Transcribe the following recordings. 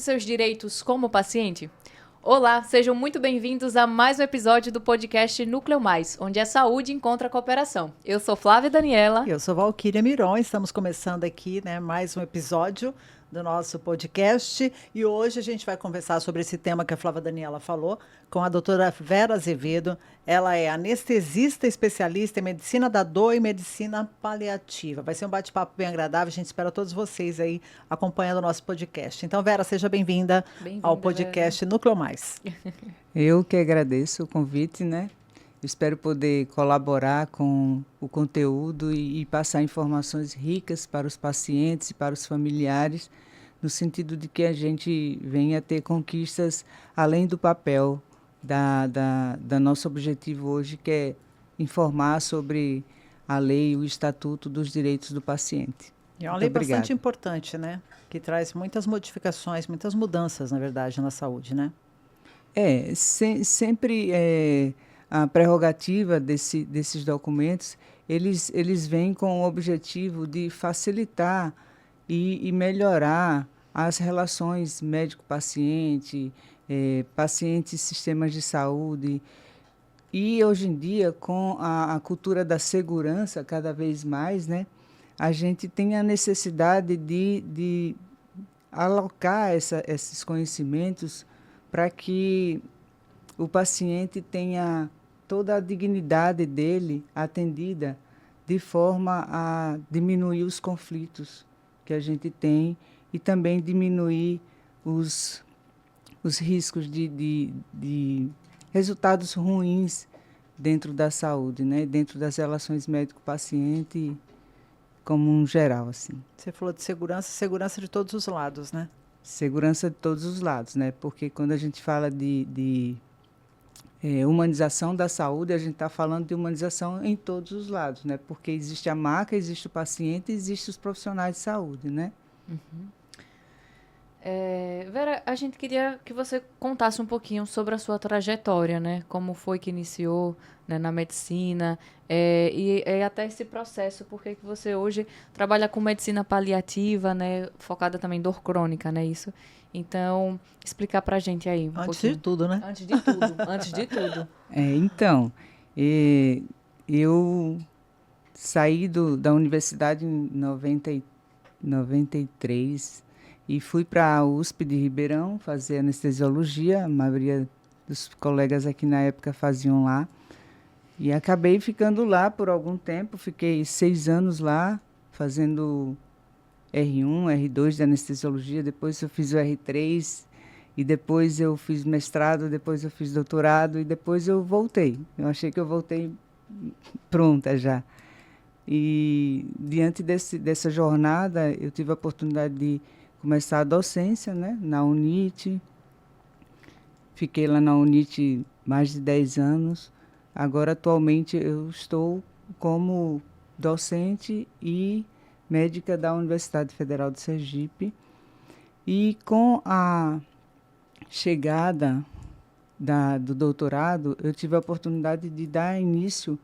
seus direitos como paciente? Olá, sejam muito bem-vindos a mais um episódio do podcast Núcleo Mais, onde a saúde encontra cooperação. Eu sou Flávia Daniela. Eu sou Valquíria Miron, estamos começando aqui, mais um episódio do nosso podcast e hoje a gente vai conversar sobre esse tema que a Flávia Daniela falou com a doutora Vera Azevedo. Ela é anestesista especialista em medicina da dor e medicina paliativa. Vai ser um bate-papo bem agradável, a gente espera todos vocês aí acompanhando o nosso podcast. Então, Vera, seja bem-vinda ao podcast Vera. Núcleo Mais. Eu que agradeço o convite, Espero poder colaborar com o conteúdo e passar informações ricas para os pacientes e para os familiares, no sentido de que a gente venha ter conquistas além do papel da nosso objetivo hoje, que é informar sobre a lei e o Estatuto dos Direitos do Paciente. É uma lei bastante importante, que traz muitas modificações, muitas mudanças, na verdade, na saúde, Sempre... A prerrogativa desses documentos, eles vêm com o objetivo de facilitar e melhorar as relações médico-paciente, paciente e sistemas de saúde. E, hoje em dia, com a cultura da segurança cada vez mais, a gente tem a necessidade de alocar esses conhecimentos para que o paciente tenha toda a dignidade dele atendida, de forma a diminuir os conflitos que a gente tem e também diminuir os riscos de resultados ruins dentro da saúde, dentro das relações médico-paciente, como um geral, assim. Você falou de segurança de todos os lados, Segurança de todos os lados, porque quando a gente fala de humanização da saúde, a gente está falando de humanização em todos os lados, porque existe a marca, existe o paciente, existem os profissionais de saúde, Uhum. Vera, a gente queria que você contasse um pouquinho sobre a sua trajetória, como foi que iniciou na medicina e até esse processo, porque que você hoje trabalha com medicina paliativa, focada também em dor crônica, isso? Então, explicar para a gente aí um Antes pouquinho. de tudo, Antes de tudo, antes de tudo. Então, eu saí da universidade em 93 e fui para a USP de Ribeirão fazer anestesiologia. A maioria dos colegas aqui na época faziam lá. E acabei ficando lá por algum tempo. Fiquei 6 anos lá, fazendo R1, R2 de anestesiologia. Depois eu fiz o R3 e depois eu fiz mestrado, depois eu fiz doutorado e depois eu voltei. Eu achei que eu voltei pronta já. E diante dessa jornada, eu tive a oportunidade de começar a docência, na UNIT. Fiquei lá na UNIT mais de 10 anos. Agora, atualmente, eu estou como docente e médica da Universidade Federal de Sergipe. E com a chegada do doutorado, eu tive a oportunidade de dar início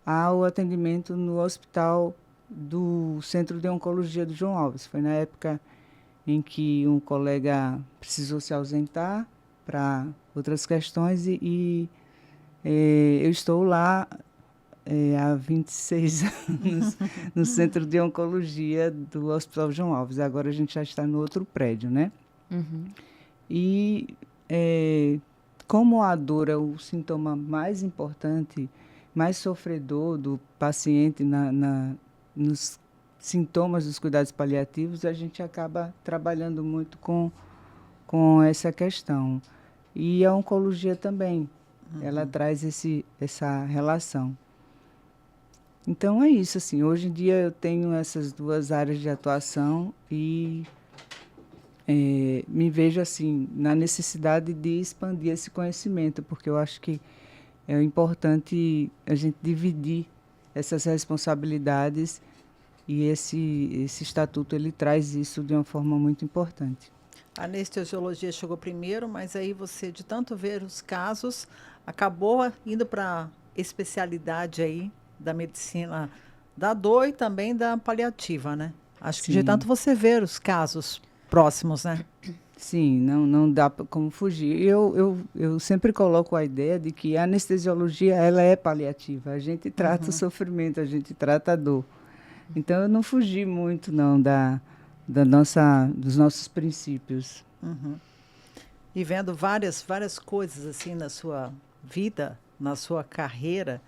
ao atendimento no hospital do Centro de Oncologia do João Alves. Foi na época em que um colega precisou se ausentar para outras questões e eu estou lá há 26 anos no Centro de Oncologia do Hospital João Alves. Agora a gente já está no outro prédio, Uhum. E como a dor é o sintoma mais importante, mais sofredor do paciente nos sintomas dos cuidados paliativos, a gente acaba trabalhando muito com essa questão. E a oncologia também, ela traz essa relação. Então é isso, assim, hoje em dia eu tenho essas duas áreas de atuação e me vejo assim na necessidade de expandir esse conhecimento, porque eu acho que é importante a gente dividir essas responsabilidades e esse estatuto ele traz isso de uma forma muito importante. A anestesiologia chegou primeiro, mas aí você, de tanto ver os casos, acabou indo para a especialidade aí da medicina da dor e também da paliativa, Acho que de tanto você ver os casos próximos, Sim, não dá como fugir. Eu sempre coloco a ideia de que a anestesiologia ela é paliativa. A gente trata o sofrimento, a gente trata a dor. Então, eu não fugi muito, não, dos nossos princípios. E vendo várias coisas assim na sua vida, na sua carreira,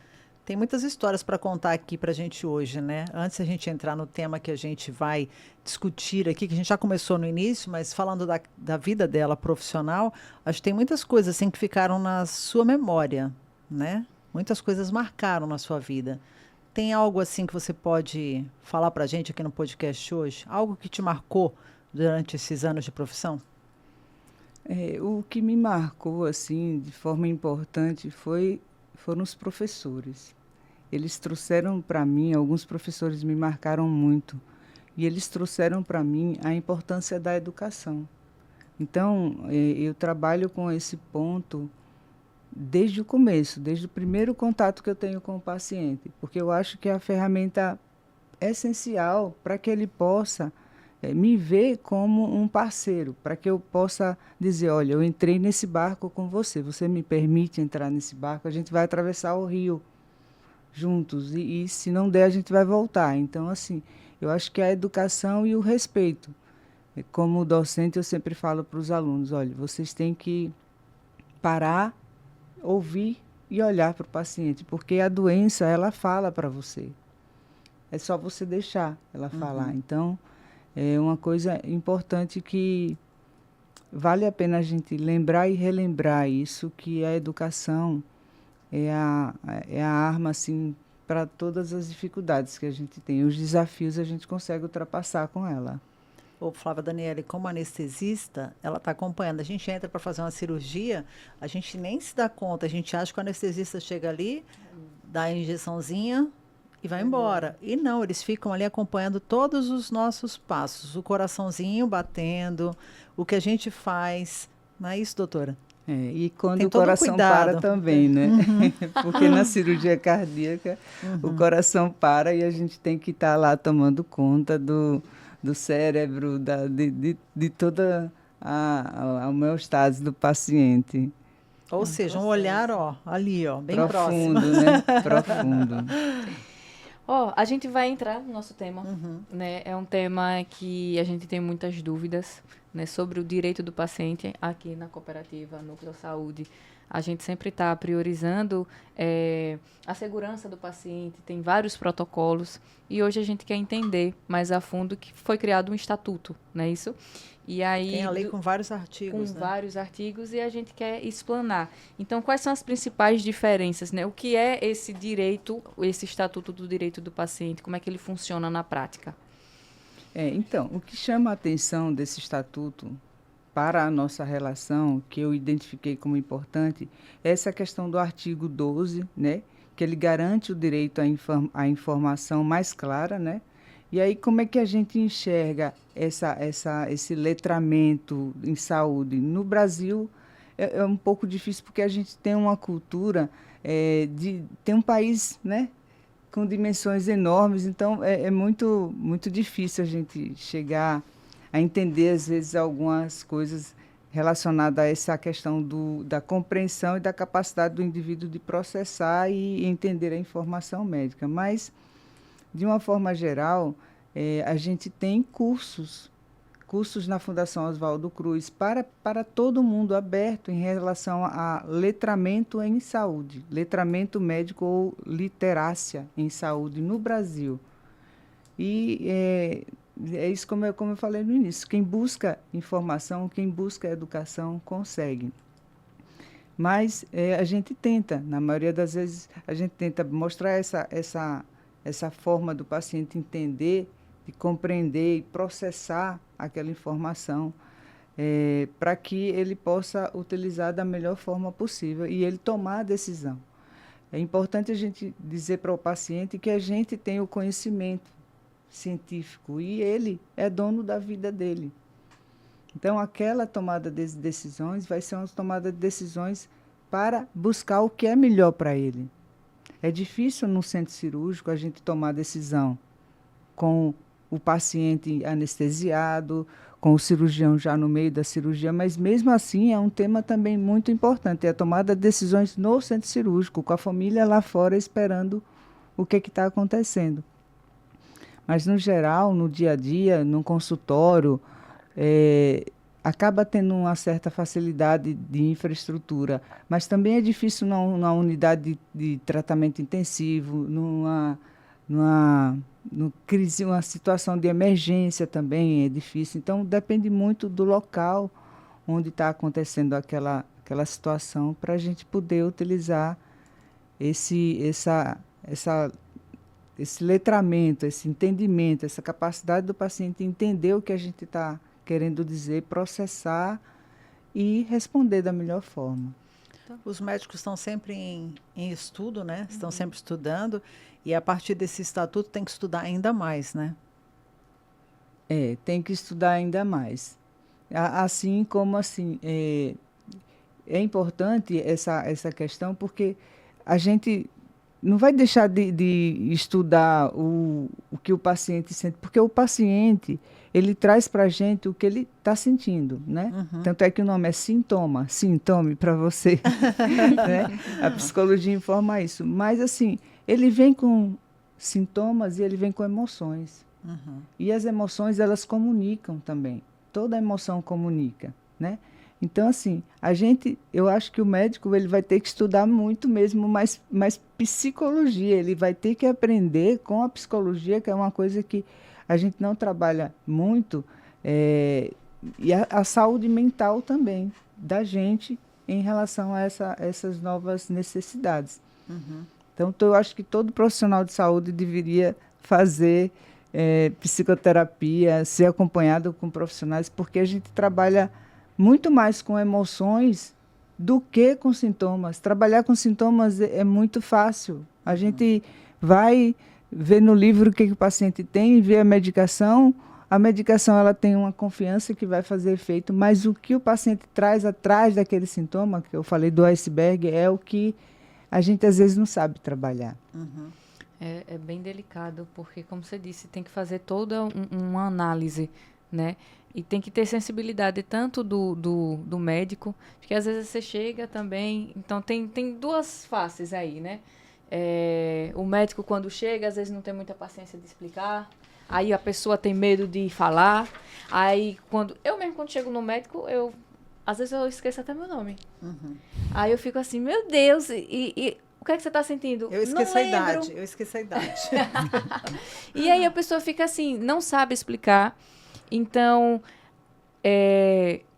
tem muitas histórias para contar aqui para a gente hoje, né? Antes a gente entrar no tema que a gente vai discutir aqui, que a gente já começou no início, mas falando da vida dela profissional, acho que tem muitas coisas assim que ficaram na sua memória, né? Muitas coisas marcaram na sua vida. Tem algo assim que você pode falar para a gente aqui no podcast hoje? Algo que te marcou durante esses anos de profissão? O que me marcou assim de forma importante foram os professores. Eles trouxeram para mim, alguns professores me marcaram muito, e eles trouxeram para mim a importância da educação. Então, eu trabalho com esse ponto desde o começo, desde o primeiro contato que eu tenho com o paciente, porque eu acho que é a ferramenta essencial para que ele possa me ver como um parceiro, para que eu possa dizer, olha, eu entrei nesse barco com você, você me permite entrar nesse barco, a gente vai atravessar o rio juntos e se não der a gente vai voltar. Então, assim, eu acho que a educação e o respeito. Como docente, eu sempre falo para os alunos, olha, vocês têm que parar, ouvir e olhar para o paciente, porque a doença, ela fala para você. É só você deixar ela falar. Então, é uma coisa importante que vale a pena a gente lembrar e relembrar isso, que a educação é a arma, assim, para todas as dificuldades que a gente tem. Os desafios a gente consegue ultrapassar com ela. Ô, Flávia Daniele, como anestesista, ela está acompanhando. A gente entra para fazer uma cirurgia, a gente nem se dá conta, a gente acha que o anestesista chega ali, dá a injeçãozinha e vai embora. E não, eles ficam ali acompanhando todos os nossos passos, o coraçãozinho batendo, o que a gente faz. Não é isso, doutora? E quando Tem o todo um coração cuidado. para também, né? Porque na cirurgia cardíaca o coração para e a gente tem que estar lá tomando conta do cérebro, de toda a homeostase do paciente. Ou seja, um olhar, ó, ali, ó, bem próximo. Profundo, né? Profundo. Ó, a gente vai entrar no nosso tema, né? É um tema que a gente tem muitas dúvidas, né, sobre o direito do paciente aqui na cooperativa Núcleo Saúde. A gente sempre está priorizando a segurança do paciente, tem vários protocolos, e hoje a gente quer entender mais a fundo que foi criado um estatuto, não é isso? E aí, Tem a lei com vários artigos, com né? vários artigos, e a gente quer explanar. Então, quais são as principais diferenças, né? O que é esse direito, esse Estatuto do Direito do Paciente? Como é que ele funciona na prática? Então, o que chama a atenção desse estatuto para a nossa relação, que eu identifiquei como importante, é essa questão do artigo 12, né? Que ele garante o direito à informação mais clara, né? E aí, como é que a gente enxerga esse letramento em saúde? No Brasil, é um pouco difícil, porque a gente tem uma cultura tem um país, né, com dimensões enormes, então é muito, muito difícil a gente chegar a entender, às vezes, algumas coisas relacionadas a essa questão da compreensão e da capacidade do indivíduo de processar e entender a informação médica. Mas, de uma forma geral, a gente tem cursos na Fundação Oswaldo Cruz para todo mundo, aberto em relação a letramento em saúde, letramento médico ou literácia em saúde no Brasil. E é isso como eu falei no início, quem busca informação, quem busca educação, consegue. Mas a gente tenta, na maioria das vezes, a gente tenta mostrar essa forma do paciente entender, de compreender e processar aquela informação para que ele possa utilizar da melhor forma possível e ele tomar a decisão. É importante a gente dizer para o paciente que a gente tem o conhecimento científico e ele é dono da vida dele. Então, aquela tomada de decisões vai ser uma tomada de decisões para buscar o que é melhor para ele. É difícil no centro cirúrgico a gente tomar decisão com o paciente anestesiado, com o cirurgião já no meio da cirurgia, mas mesmo assim é um tema também muito importante, é a tomada de decisões no centro cirúrgico, com a família lá fora esperando o que está acontecendo. Mas, no geral, no dia a dia, no consultório, acaba tendo uma certa facilidade de infraestrutura, mas também é difícil na unidade de tratamento intensivo, uma situação de emergência também é difícil. Então, depende muito do local onde está acontecendo aquela situação para a gente poder utilizar esse letramento, esse entendimento, essa capacidade do paciente entender o que a gente está querendo dizer, processar e responder da melhor forma. Os médicos estão sempre em estudo, né? Estão sempre estudando, e a partir desse estatuto tem que estudar ainda mais, né? Tem que estudar ainda mais. Assim como é importante essa questão, porque a gente não vai deixar de estudar o que o paciente sente, porque o paciente, ele traz para a gente o que ele está sentindo, né? Uhum. Tanto é que o nome é sintoma, sintome para você. Né? A psicologia informa isso. Mas, assim, ele vem com sintomas e ele vem com emoções. Uhum. E as emoções, elas comunicam também. Toda emoção comunica, né? Então, assim, eu acho que o médico ele vai ter que estudar muito mesmo, mais psicologia. Ele vai ter que aprender com a psicologia, que é uma coisa que a gente não trabalha muito, e a saúde mental também da gente em relação a essas novas necessidades. Uhum. Então, eu acho que todo profissional de saúde deveria fazer psicoterapia, ser acompanhado com profissionais, porque a gente trabalha muito mais com emoções do que com sintomas. Trabalhar com sintomas é muito fácil. A gente vai ver no livro o que o paciente tem, vê a medicação ela tem uma confiança que vai fazer efeito, mas o que o paciente traz atrás daquele sintoma, que eu falei do iceberg, é o que a gente às vezes não sabe trabalhar. Uhum. É bem delicado, porque, como você disse, tem que fazer toda uma análise, né? E tem que ter sensibilidade tanto do médico, porque às vezes você chega também... Então, tem duas faces aí, né? O médico, quando chega, às vezes não tem muita paciência de explicar. Aí a pessoa tem medo de falar. Aí, eu mesmo, quando chego no médico, às vezes eu esqueço até meu nome. Uhum. Aí eu fico assim, meu Deus, e o que é que você está sentindo? Eu esqueço a idade. E aí a pessoa fica assim, não sabe explicar. Então,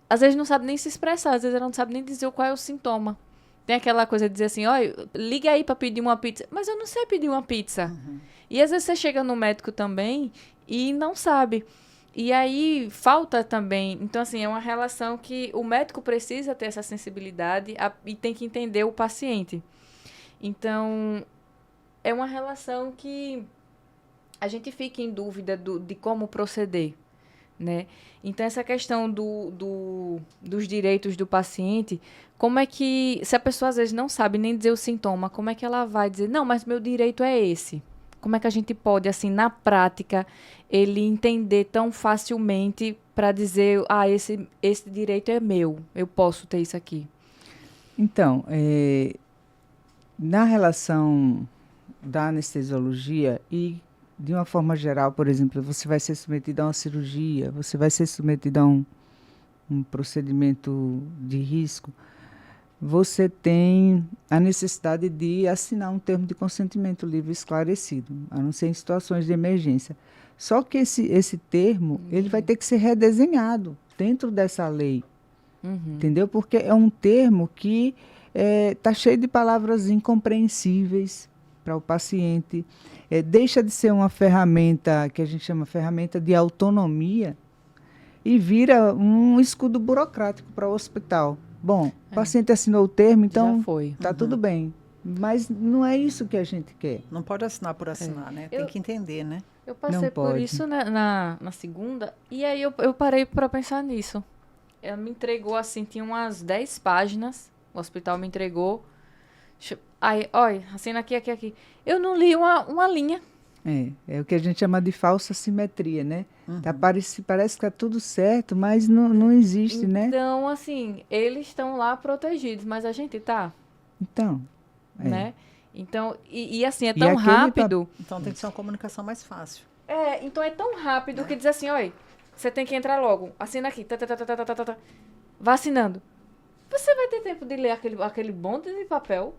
às vezes não sabe nem se expressar, às vezes ela não sabe nem dizer qual é o sintoma. Tem aquela coisa de dizer assim, olha, liga aí para pedir uma pizza. Mas eu não sei pedir uma pizza. Uhum. E às vezes você chega no médico também e não sabe. E aí falta também. Então, assim, é uma relação que o médico precisa ter essa sensibilidade e tem que entender o paciente. Então, é uma relação que a gente fica em dúvida de como proceder, né? Então, essa questão dos direitos do paciente, como é que, se a pessoa às vezes não sabe nem dizer o sintoma, como é que ela vai dizer, não, mas meu direito é esse? Como é que a gente pode, assim, na prática, ele entender tão facilmente para dizer, esse direito é meu, eu posso ter isso aqui? Então, na relação da anestesiologia e, de uma forma geral, por exemplo, você vai ser submetido a uma cirurgia, você vai ser submetido a um procedimento de risco, você tem a necessidade de assinar um termo de consentimento livre e esclarecido, a não ser em situações de emergência. Só que esse termo, ele vai ter que ser redesenhado dentro dessa lei, entendeu? Porque é um termo que está cheio de palavras incompreensíveis para o paciente, deixa de ser uma ferramenta que a gente chama ferramenta de autonomia e vira um escudo burocrático para o hospital. Bom, o paciente assinou o termo, então está tudo bem. Mas não é isso que a gente quer. Não pode assinar por assinar, né? Tem que entender, né? Eu passei por isso na segunda, e aí eu parei para pensar nisso. Ela me entregou, assim, tinha umas 10 páginas, o hospital me entregou. Aí, olha, assina aqui, aqui, aqui. Eu não li uma linha. É o que a gente chama de falsa simetria, né? Parece que está tudo certo, mas não existe, né? Então, assim, eles estão lá protegidos, mas a gente tá, Então, né? Então, e assim, é E tão aquele rápido. Então tem que ser uma comunicação mais fácil. Então é tão rápido que diz assim, olha, você tem que entrar logo, assina aqui, vacinando. Você vai ter tempo de ler aquele monte de papel?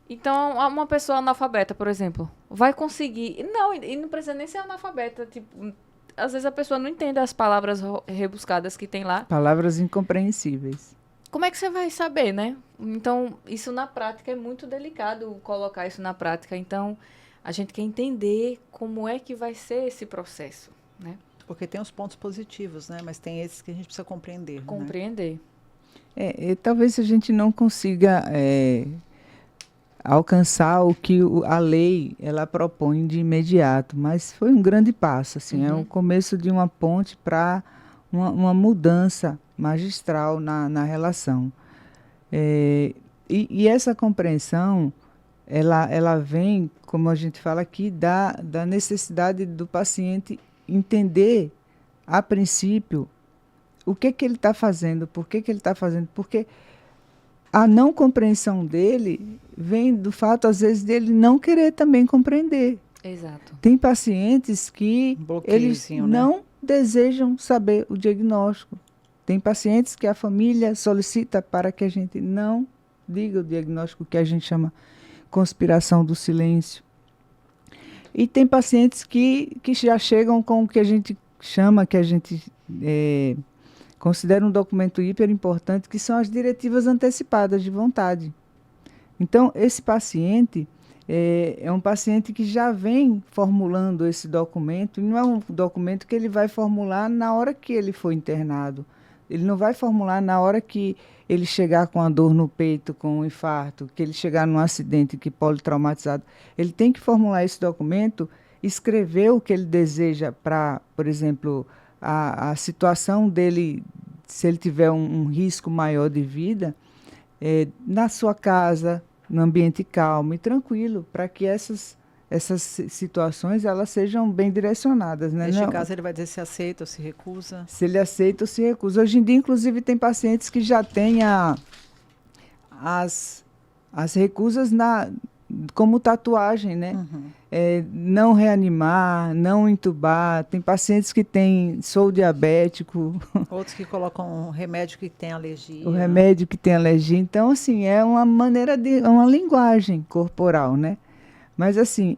Então, uma pessoa analfabeta, por exemplo, vai conseguir... Não, e não precisa nem ser analfabeta, tipo... Às vezes a pessoa não entende as palavras rebuscadas que tem lá. palavras incompreensíveis. Como é que você vai saber, né? Então, isso na prática é muito delicado colocar isso na prática. Então, a gente quer entender como é que vai ser esse processo, né? Porque tem os pontos positivos, né? Mas tem esses que a gente precisa compreender. Né? Compreender. Talvez a gente não consiga alcançar o que a lei ela propõe de imediato, mas foi um grande passo, assim, é o começo de uma ponte para uma mudança magistral na relação. E essa compreensão, ela vem, como a gente fala aqui, da necessidade do paciente entender, a princípio, o que ele está fazendo, por que ele está fazendo, porque a não compreensão dele vem do fato, às vezes, dele não querer também compreender. Exato. Tem pacientes que eles não desejam saber o diagnóstico. Tem pacientes que a família solicita para que a gente não diga o diagnóstico, que a gente chama conspiração do silêncio. E tem pacientes que já chegam com o que a gente chama, que a gente considera um documento hiper importante, que são as diretivas antecipadas de vontade. Então, esse paciente é um paciente que já vem formulando esse documento, e não é um documento que ele vai formular na hora que ele for internado. Ele não vai formular na hora que ele chegar com a dor no peito, com um infarto, que ele chegar num acidente, que politraumatizado. Ele tem que formular esse documento, escrever o que ele deseja para, por exemplo, a situação dele, se ele tiver um risco maior de vida, na sua casa, no ambiente calmo e tranquilo, para que essas situações elas sejam bem direcionadas. Né? Neste caso, ele vai dizer se aceita ou se recusa. Se ele aceita ou se recusa. Hoje em dia, inclusive, tem pacientes que já têm as recusas como tatuagem, né? Não reanimar, não entubar. Tem pacientes que sou diabético. Outros que colocam um remédio que tem alergia. O remédio que tem alergia. Então, assim, é uma maneira é uma linguagem corporal, né? Mas, assim,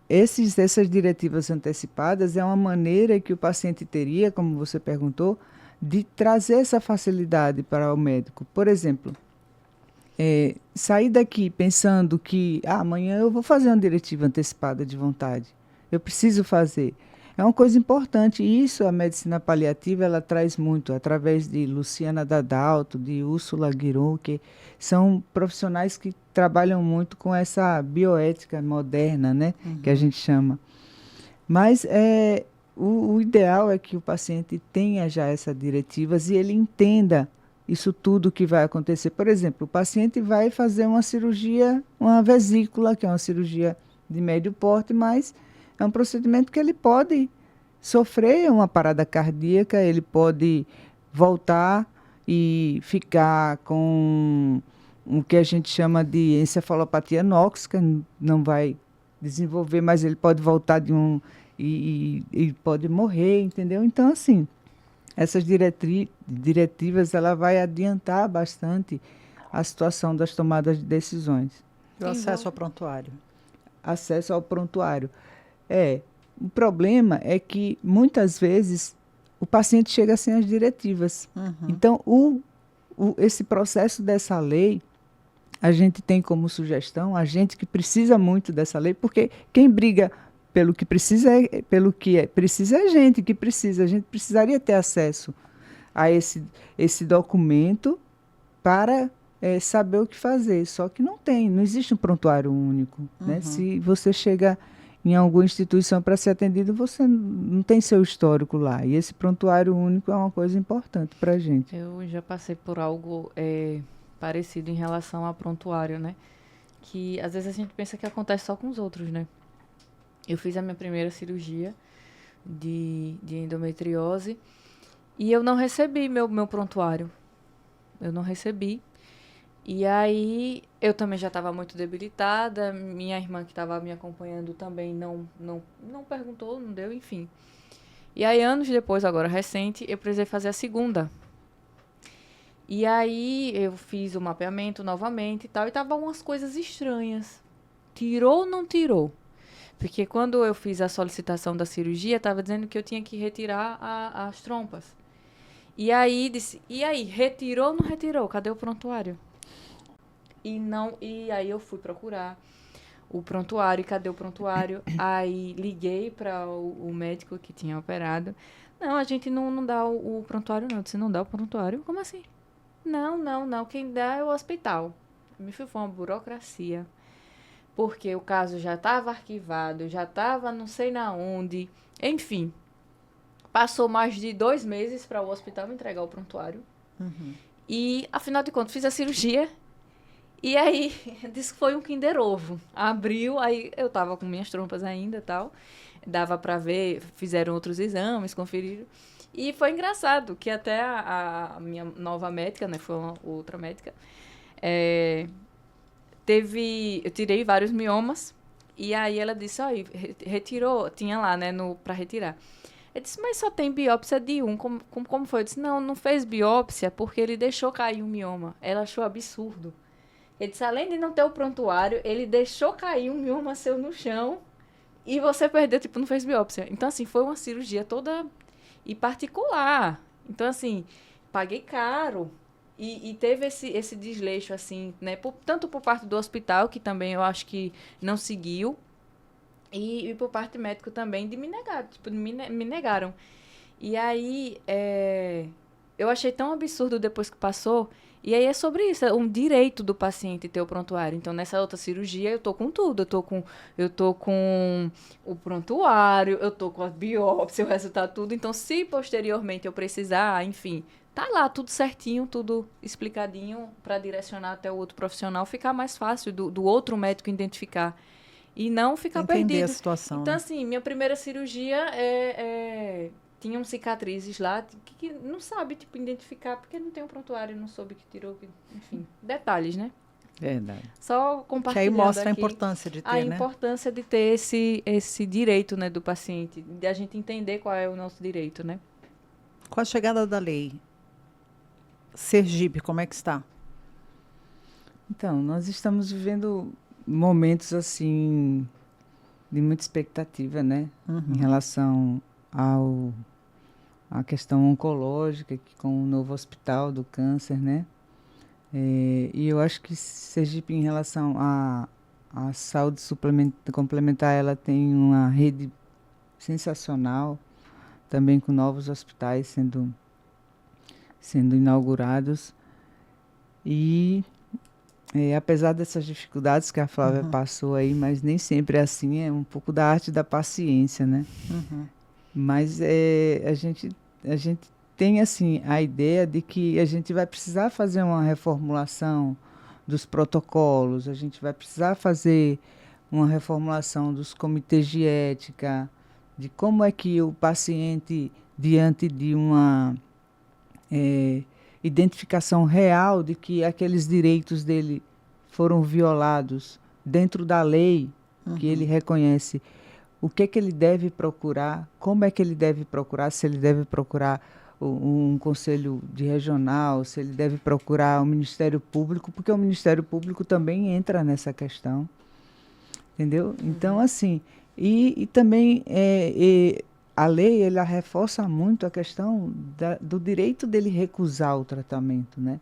essas diretivas antecipadas é uma maneira que o paciente teria, como você perguntou, de trazer essa facilidade para o médico. Por exemplo, sair daqui pensando que amanhã eu vou fazer uma diretiva antecipada de vontade. Eu preciso fazer. É uma coisa importante. E isso a medicina paliativa ela traz muito, através de Luciana Dadalto, de Úrsula Guiron, que são profissionais que trabalham muito com essa bioética moderna, né? Que a gente chama. Mas o ideal é que o paciente tenha já essas diretivas e ele entenda isso tudo que vai acontecer. Por exemplo, o paciente vai fazer uma cirurgia, uma vesícula, que é uma cirurgia de médio porte, mas é um procedimento que ele pode sofrer uma parada cardíaca, ele pode voltar e ficar com o que a gente chama de encefalopatia anóxica, não vai desenvolver, mas ele pode voltar e pode morrer, entendeu? Então, assim, essas diretivas ela vai adiantar bastante a situação das tomadas de decisões. E o acesso ao prontuário? Acesso ao prontuário. O problema é que, muitas vezes, o paciente chega sem as diretivas. Então, esse processo dessa lei, a gente tem como sugestão, a gente que precisa muito dessa lei, porque quem briga pelo que precisa precisa é a gente que precisa. A gente precisaria ter acesso a esse documento para saber o que fazer. Só que não existe um prontuário único. Né? Se você chega em alguma instituição para ser atendido, você não tem seu histórico lá. E esse prontuário único é uma coisa importante para a gente. Eu já passei por algo parecido em relação a prontuário, né? Que às vezes a gente pensa que acontece só com os outros, né? Eu fiz a minha primeira cirurgia de endometriose. E eu não recebi meu prontuário. Eu não recebi. E aí, eu também já estava muito debilitada. Minha irmã, que estava me acompanhando, também não perguntou, não deu, enfim. E aí, anos depois, agora recente, eu precisei fazer a segunda. E aí, eu fiz o mapeamento novamente e tal, e tava umas coisas estranhas. Tirou ou não tirou? Porque quando eu fiz a solicitação da cirurgia, estava dizendo que eu tinha que retirar as trompas. E aí, disse, e aí, retirou ou não retirou? Cadê o prontuário? E aí eu fui procurar o prontuário, e cadê o prontuário? Aí liguei para o médico que tinha operado. Não, a gente não dá o prontuário, não. Eu disse, não dá o prontuário? Como assim? Não. Quem dá é o hospital. Me foi uma burocracia. Porque o caso já estava arquivado, já estava não sei na onde. Enfim, passou mais de 2 meses para o hospital me entregar o prontuário. Uhum. E, afinal de contas, fiz a cirurgia. E aí, disse que foi um Kinder Ovo. Abriu, aí eu tava com minhas trompas ainda e tal. Dava pra ver, fizeram outros exames, conferiram. E foi engraçado, que até a minha nova médica, né, foi uma outra médica, eu tirei vários miomas, e aí ela disse, ó, retirou, tinha lá, né, pra retirar. Eu disse, mas só tem biópsia de um, como foi? Eu disse, não fez biópsia porque ele deixou cair um mioma. Ela achou absurdo. Ele disse, além de não ter o prontuário, ele deixou cair um mioma seu no chão e você perdeu, tipo, não fez biópsia. Então, assim, foi uma cirurgia toda e particular. Então, assim, paguei caro. E teve esse desleixo, assim, né? Tanto por parte do hospital, que também eu acho que não seguiu, e por parte médico também, de me negar. Tipo, me negaram. E aí, eu achei tão absurdo depois que passou. E aí é sobre isso, é um direito do paciente ter o prontuário. Então, nessa outra cirurgia, eu tô com tudo. Eu tô com o prontuário, eu tô com a biópsia, o resultado, tudo. Então, se posteriormente eu precisar, enfim, tá lá tudo certinho, tudo explicadinho para direcionar até o outro profissional, ficar mais fácil do outro médico identificar. E não ficar Entender perdido. a situação, Então, né? assim, minha primeira cirurgia tinham cicatrizes lá que não sabe, tipo, identificar, porque não tem um prontuário, não soube que tirou, enfim, detalhes, né? Verdade. Só Que aí compartilhando mostra a aqui importância de a ter, né? importância de ter esse direito, né, do paciente, de a gente entender qual é o nosso direito, né? Com a chegada da lei, Sergipe, como é que está? Então, nós estamos vivendo momentos assim de muita expectativa, né? Em relação à questão oncológica, que com o novo hospital do câncer, né? E eu acho que Sergipe, em relação à saúde complementar, ela tem uma rede sensacional, também com novos hospitais sendo inaugurados. E apesar dessas dificuldades que a Flávia passou aí, mas nem sempre é assim, é um pouco da arte da paciência, né? Mas a gente tem assim a ideia de que a gente vai precisar fazer uma reformulação dos protocolos, a gente vai precisar fazer uma reformulação dos comitês de ética, de como é que o paciente, diante de uma identificação real de que aqueles direitos dele foram violados dentro da lei que ele reconhece, o que é que ele deve procurar, como é que ele deve procurar, se ele deve procurar um conselho de regional, se ele deve procurar o Ministério Público, porque o Ministério Público também entra nessa questão, entendeu? Então, assim, e também a lei, ela reforça muito a questão do direito dele recusar o tratamento, né?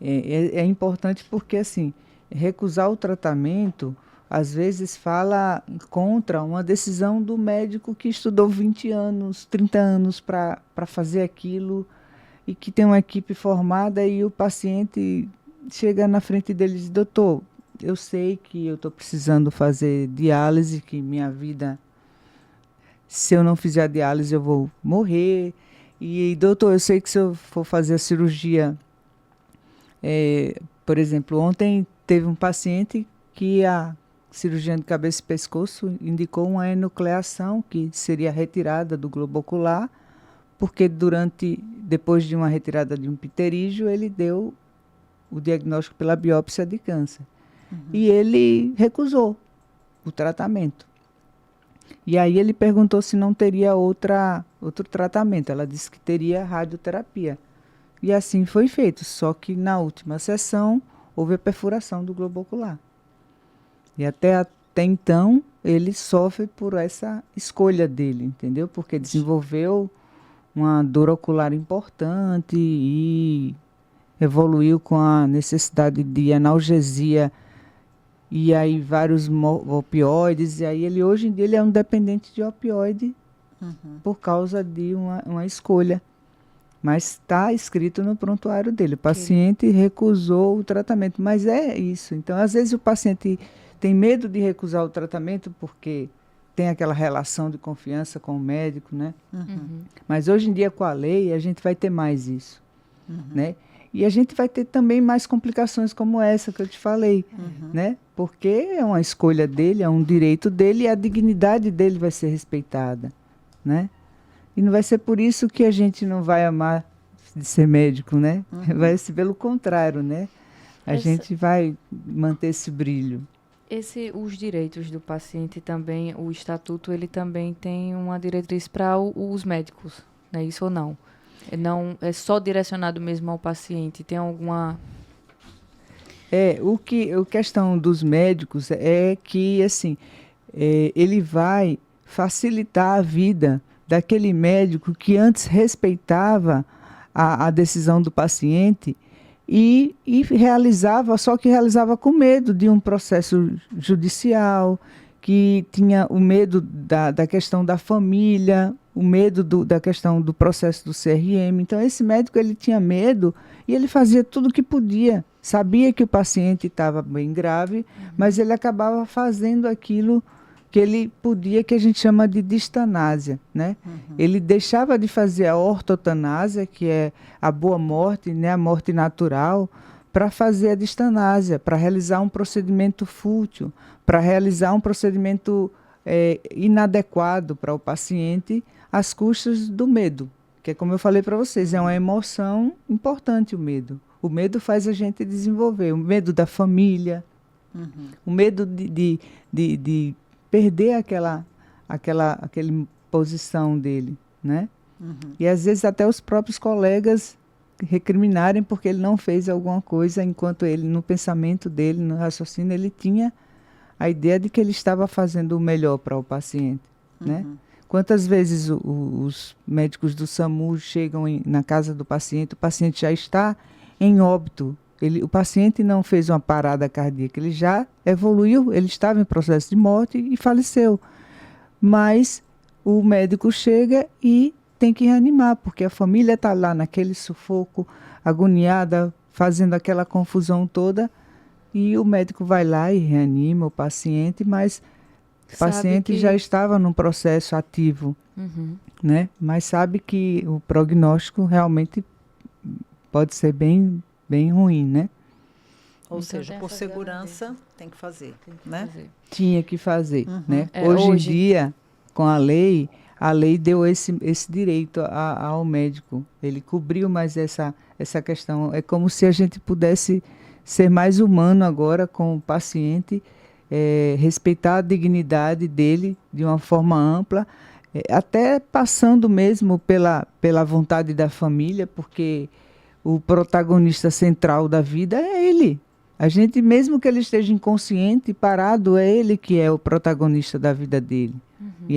É importante porque, assim, recusar o tratamento, às vezes, fala contra uma decisão do médico que estudou 20 anos, 30 anos para fazer aquilo e que tem uma equipe formada e o paciente chega na frente dele e diz, doutor, eu sei que eu estou precisando fazer diálise, que minha vida, se eu não fizer a diálise eu vou morrer. E, doutor, eu sei que se eu for fazer a cirurgia, por exemplo, ontem teve um paciente que há cirurgião de cabeça e pescoço indicou uma enucleação, que seria a retirada do globo ocular, porque depois de uma retirada de um pterígio, ele deu o diagnóstico pela biópsia de câncer. E ele recusou o tratamento. E aí ele perguntou se não teria outro tratamento. Ela disse que teria radioterapia. E assim foi feito, só que na última sessão houve a perfuração do globo ocular. E até então ele sofre por essa escolha dele, entendeu? Porque desenvolveu uma dor ocular importante e evoluiu com a necessidade de analgesia e aí vários opioides, e aí ele hoje em dia ele é um dependente de opioide por causa de uma escolha. Mas está escrito no prontuário dele. O paciente recusou o tratamento, mas é isso. Então, às vezes o paciente tem medo de recusar o tratamento porque tem aquela relação de confiança com o médico, né? Mas hoje em dia com a lei a gente vai ter mais isso, né? E a gente vai ter também mais complicações como essa que eu te falei, né? Porque é uma escolha dele, é um direito dele e a dignidade dele vai ser respeitada, né? E não vai ser por isso que a gente não vai amar de ser médico, né? Vai ser pelo contrário, né? A gente vai manter esse brilho. Os direitos do paciente também, o estatuto, ele também tem uma diretriz para os médicos, né? Isso ou não? Não é só direcionado mesmo ao paciente? Tem alguma... A questão dos médicos é que, assim, ele vai facilitar a vida daquele médico que antes respeitava a decisão do paciente e realizava, só que realizava com medo de um processo judicial, que tinha o medo da questão da família, o medo da questão do processo do CRM. Então, esse médico ele tinha medo e ele fazia tudo o que podia. Sabia que o paciente estava bem grave, mas ele acabava fazendo aquilo que ele podia, que a gente chama de distanásia, né? Ele deixava de fazer a ortotanásia, que é a boa morte, né, a morte natural, para fazer a distanásia, para realizar um procedimento fútil, para realizar um procedimento inadequado para o paciente, às custas do medo, que é como eu falei para vocês, é uma emoção importante o medo. O medo faz a gente desenvolver, o medo da família, o medo de perder aquela posição dele, né? E às vezes até os próprios colegas recriminarem porque ele não fez alguma coisa, enquanto ele, no pensamento dele, no raciocínio, ele tinha a ideia de que ele estava fazendo o melhor para o paciente, né? Quantas vezes os médicos do SAMU chegam na casa do paciente, o paciente já está em óbito, o paciente não fez uma parada cardíaca, ele já evoluiu, ele estava em processo de morte e faleceu. Mas o médico chega e tem que reanimar, porque a família está lá naquele sufoco, agoniada, fazendo aquela confusão toda, e o médico vai lá e reanima o paciente, mas o paciente já estava num processo ativo, né? Mas sabe que o prognóstico realmente pode ser bem ruim, né? Ou seja, por segurança, tem que fazer, né? Tinha que fazer, né? Hoje em dia, com a lei deu esse direito ao médico. Ele cobriu mais essa questão. É como se a gente pudesse ser mais humano agora com o paciente, respeitar a dignidade dele de uma forma ampla, até passando mesmo pela vontade da família, porque o protagonista central da vida é ele. A gente, mesmo que ele esteja inconsciente, parado, é ele que é o protagonista da vida dele. E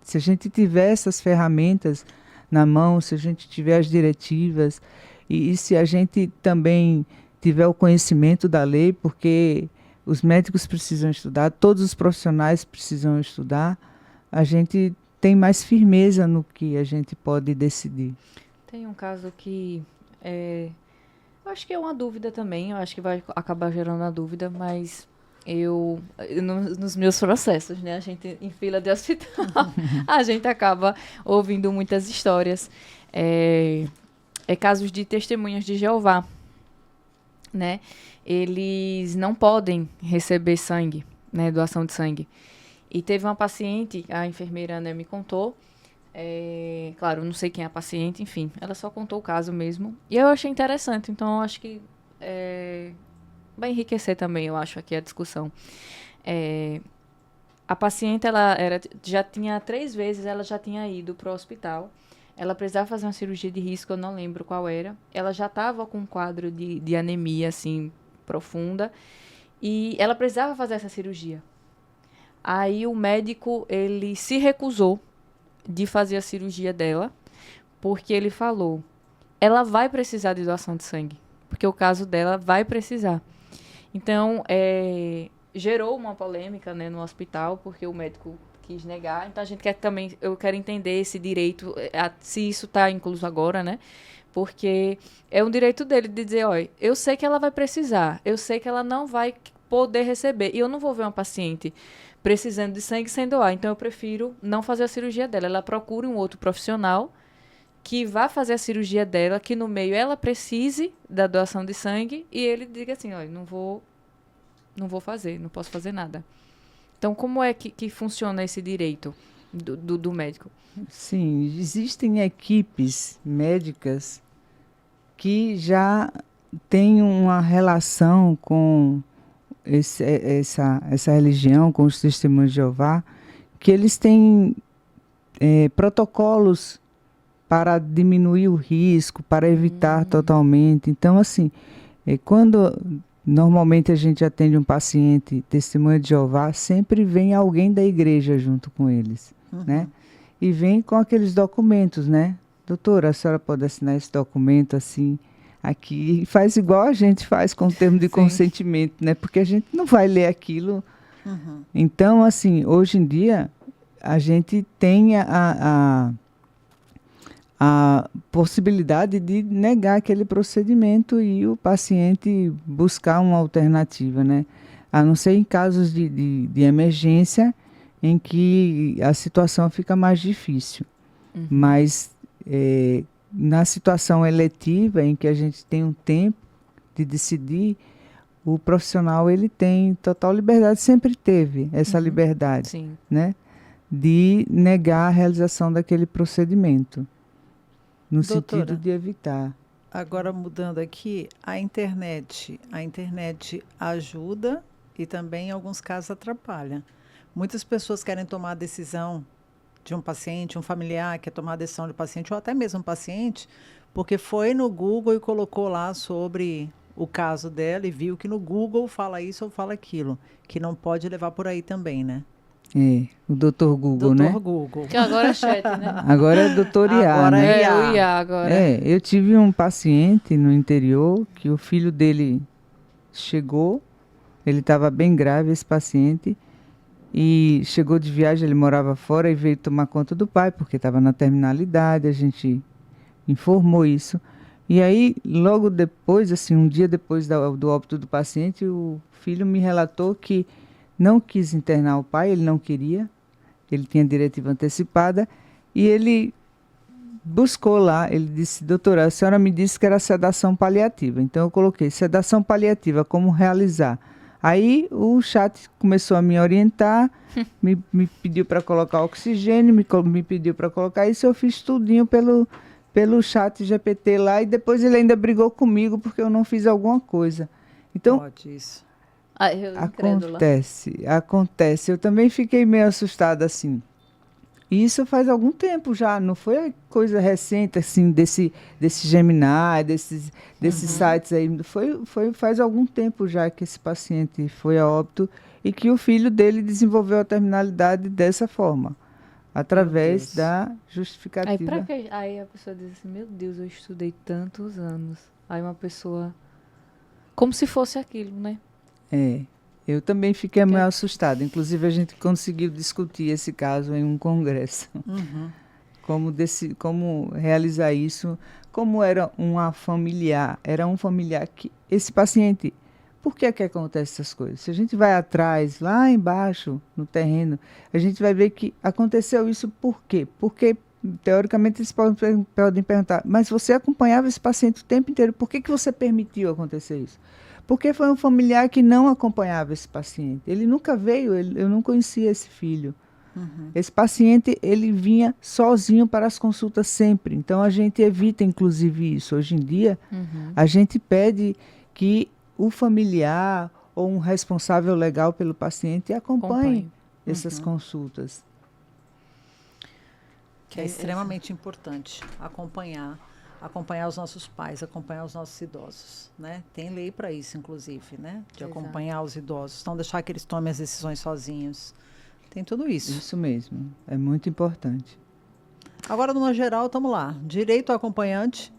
se a gente tiver essas ferramentas na mão, se a gente tiver as diretivas, e se a gente também tiver o conhecimento da lei, porque os médicos precisam estudar, todos os profissionais precisam estudar, a gente tem mais firmeza no que a gente pode decidir. Tem um caso que acho que é uma dúvida também, eu acho que vai acabar gerando a dúvida, mas nos meus processos, né, a gente em fila de hospital, a gente acaba ouvindo muitas histórias, casos de testemunhas de Jeová, né, eles não podem receber sangue né, doação de sangue. E teve uma paciente, a enfermeira, né, me contou, claro, não sei quem é a paciente, enfim, ela só contou o caso mesmo. E eu achei interessante, então eu acho que vai enriquecer também, eu acho, aqui a discussão. A paciente, já tinha 3 vezes, ela já tinha ido para o hospital. Ela precisava fazer uma cirurgia de risco, eu não lembro qual era. Ela já estava com um quadro de anemia, assim, profunda. E ela precisava fazer essa cirurgia. Aí o médico, ele se recusou de fazer a cirurgia dela, porque ele falou, ela vai precisar de doação de sangue, porque o caso dela vai precisar. Então, gerou uma polêmica, né, no hospital, porque o médico quis negar. Então, a gente quer também, eu quero entender esse direito, se isso está incluso agora, né? Porque é um direito dele de dizer, olha, eu sei que ela vai precisar, eu sei que ela não vai poder receber, e eu não vou ver uma paciente precisando de sangue sem doar, então eu prefiro não fazer a cirurgia dela. Ela procura um outro profissional que vá fazer a cirurgia dela, que no meio ela precise da doação de sangue, e ele diga assim, olha, não vou fazer, não posso fazer nada. Então, como é que funciona esse direito do médico? Sim, existem equipes médicas que já têm uma relação com essa religião, com os testemunhos de Jeová, que eles têm protocolos para diminuir o risco, para evitar totalmente. Então, assim, quando normalmente a gente atende um paciente testemunha de Jeová, sempre vem alguém da igreja junto com eles, né? E vem com aqueles documentos, né? Doutora, a senhora pode assinar esse documento assim, aqui, e faz igual a gente faz com o termo de consentimento, né? Porque a gente não vai ler aquilo. Então, assim, hoje em dia, a gente tem a possibilidade de negar aquele procedimento e o paciente buscar uma alternativa, né? A não ser em casos de emergência, em que a situação fica mais difícil. Mas na situação eletiva, em que a gente tem um tempo de decidir, o profissional ele tem total liberdade, sempre teve essa liberdade, né? De negar a realização daquele procedimento, no Doutora, sentido de evitar. Agora mudando aqui, a internet ajuda e também em alguns casos atrapalha. Muitas pessoas querem tomar a decisão de um paciente, um familiar quer tomar a decisão do paciente, ou até mesmo um paciente, porque foi no Google e colocou lá sobre o caso dela e viu que no Google fala isso ou fala aquilo, que não pode levar por aí também, né? O doutor Google, né? Doutor Google. Que agora é chat, né? Agora é doutor IA, Agora né? O IA agora. Eu tive um paciente no interior que o filho dele chegou, ele estava bem grave, esse paciente, e chegou de viagem, ele morava fora e veio tomar conta do pai, porque estava na terminalidade, a gente informou isso. E aí, logo depois, assim, um dia depois do óbito do paciente, o filho me relatou que não quis internar o pai, ele não queria, ele tinha diretiva antecipada, e ele buscou lá, ele disse, doutora, a senhora me disse que era sedação paliativa, então eu coloquei sedação paliativa, como realizar? Aí o chat começou a me orientar, me pediu para colocar oxigênio, me pediu para colocar isso, eu fiz tudinho pelo chat GPT lá, e depois ele ainda brigou comigo porque eu não fiz alguma coisa. Então, Pode isso. Acontece. Eu também fiquei meio assustada, assim. E isso faz algum tempo já, não foi coisa recente, assim, desse Gemini, desses sites aí. Faz algum tempo já que esse paciente foi a óbito e que o filho dele desenvolveu a terminalidade dessa forma, através da justificativa. Aí a pessoa diz assim, meu Deus, eu estudei tantos anos. Aí uma pessoa... Como se fosse aquilo, né? Eu também fiquei meio assustada. Inclusive, a gente conseguiu discutir esse caso em um congresso. Como realizar isso. Como era um familiar que... Esse paciente, por que acontece essas coisas? Se a gente vai atrás, lá embaixo, no terreno, a gente vai ver que aconteceu isso por quê? Porque teoricamente, eles podem perguntar, mas você acompanhava esse paciente o tempo inteiro, por que você permitiu acontecer isso? Porque foi um familiar que não acompanhava esse paciente. Ele nunca veio, eu não conhecia esse filho. Esse paciente, ele vinha sozinho para as consultas sempre. Então, a gente evita, inclusive, isso. Hoje em dia, a gente pede que o familiar ou um responsável legal pelo paciente acompanhe essas consultas. Que é extremamente importante acompanhar os nossos pais, acompanhar os nossos idosos, né? Tem lei para isso, inclusive, né? De acompanhar os idosos, não deixar que eles tomem as decisões sozinhos. Tem tudo isso. Isso mesmo, é muito importante. Agora, no geral, estamos lá. Direito ao acompanhante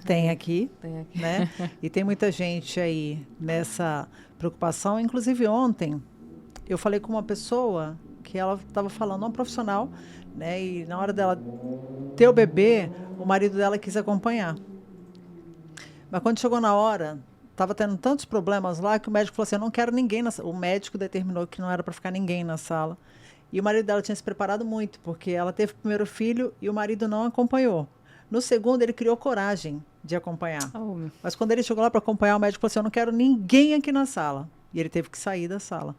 tem aqui, né? E tem muita gente aí nessa preocupação. Inclusive, ontem, eu falei com uma pessoa que ela estava falando, uma profissional, né? E na hora dela ter o bebê, o marido dela quis acompanhar. Mas quando chegou na hora, estava tendo tantos problemas lá que o médico falou assim, eu não quero ninguém na sala. O médico determinou que não era para ficar ninguém na sala. E o marido dela tinha se preparado muito, porque ela teve o primeiro filho e o marido não acompanhou. No segundo, ele criou coragem de acompanhar. Mas quando ele chegou lá para acompanhar, o médico falou assim, eu não quero ninguém aqui na sala. E ele teve que sair da sala.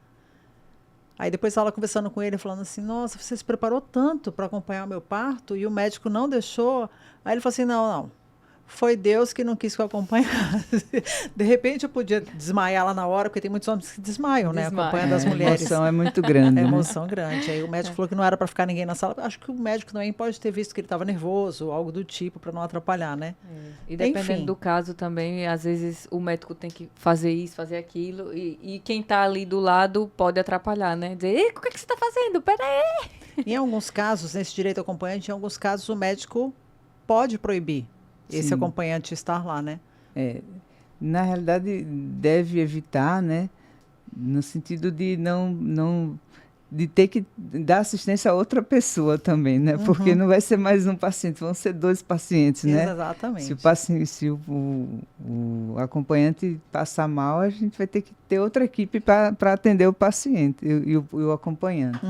Aí depois ela conversando com ele, falando assim, nossa, você se preparou tanto para acompanhar o meu parto e o médico não deixou. Aí ele falou assim, não, foi Deus que não quis que eu acompanhasse. De repente eu podia desmaiar lá na hora, porque tem muitos homens que desmaiam, né? Acompanhando as mulheres. A emoção é muito grande. A emoção grande. Aí o médico falou que não era para ficar ninguém na sala. Acho que o médico também pode ter visto que ele estava nervoso, algo do tipo, para não atrapalhar, né? E dependendo do caso também, às vezes o médico tem que fazer isso, fazer aquilo, e quem está ali do lado pode atrapalhar, né? Dizer, ei, o que você está fazendo? Peraí! Em alguns casos, nesse direito ao acompanhante, em alguns casos o médico pode proibir esse acompanhante estar lá, né? Na realidade, deve evitar, né? No sentido de de ter que dar assistência a outra pessoa também, né? Porque não vai ser mais um paciente, vão ser 2 pacientes, né? Exatamente. Se o acompanhante passar mal, a gente vai ter que ter outra equipe para atender o paciente e o acompanhante.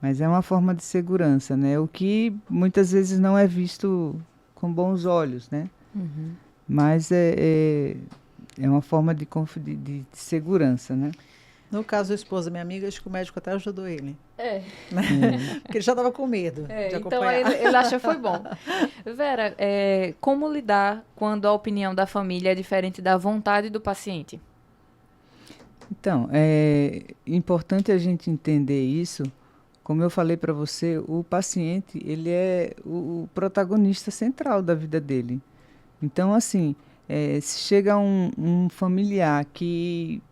Mas é uma forma de segurança, né? O que muitas vezes não é visto com bons olhos, né? Mas é uma forma de segurança, né? No caso da esposa da minha amiga, acho que o médico até ajudou ele. Porque ele já estava com medo de acompanhar. Então ele acha que foi bom. Vera, como lidar quando a opinião da família é diferente da vontade do paciente? Então, é importante a gente entender isso. Como eu falei para você, o paciente, ele é o protagonista central da vida dele. Então, assim, se chega um familiar que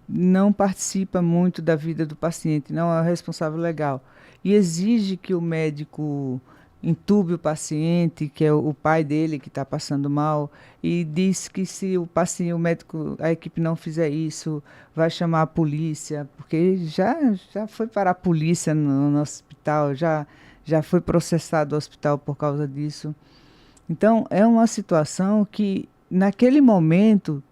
não participa muito da vida do paciente, não é o responsável legal, e exige que o médico entube o paciente, que é o pai dele que está passando mal, e diz que se o médico, a equipe não fizer isso, vai chamar a polícia, porque já foi para a polícia no hospital, já foi processado o hospital por causa disso. Então, é uma situação que, naquele momento